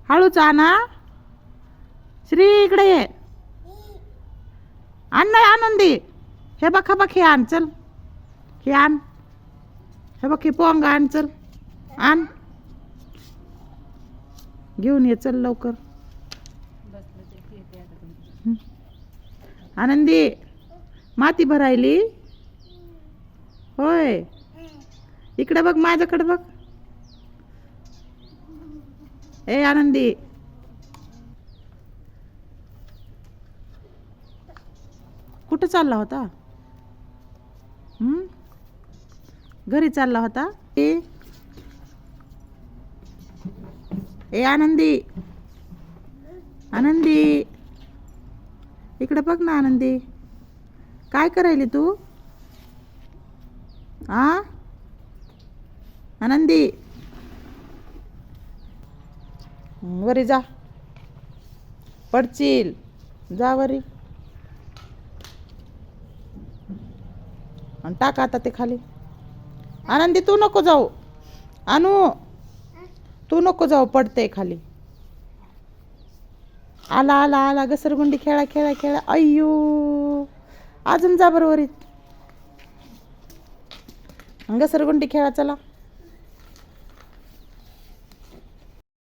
हळूच आणा. श्री इकडे ये. आण नाही आनंदी. हे बघ हे आण चल. हे आण. हे बघ हे पोंग आण चल. आण. घेऊन ये चल लवकर. आनंदी माती भरायली होय. इकडे बघ माझ्याकडे बघ. ए आनंदी कुठं चालला होता? घरी चालला होता. ए आनंदी आनंदी इकडे बघ ना आनंदी. काय करायली तू? आनंदी वरी जा. पडशील. जा वरी. आणि टाक आता ते खाली. आनंदी तू नको जाऊ. आणू तू नको जाऊ. पडते खाली. आला आला आला. घसरगुंडी खेळा खेळा खेळा. अय्यो अजून जा बरोबर. घसरगुंडी खेळा चला.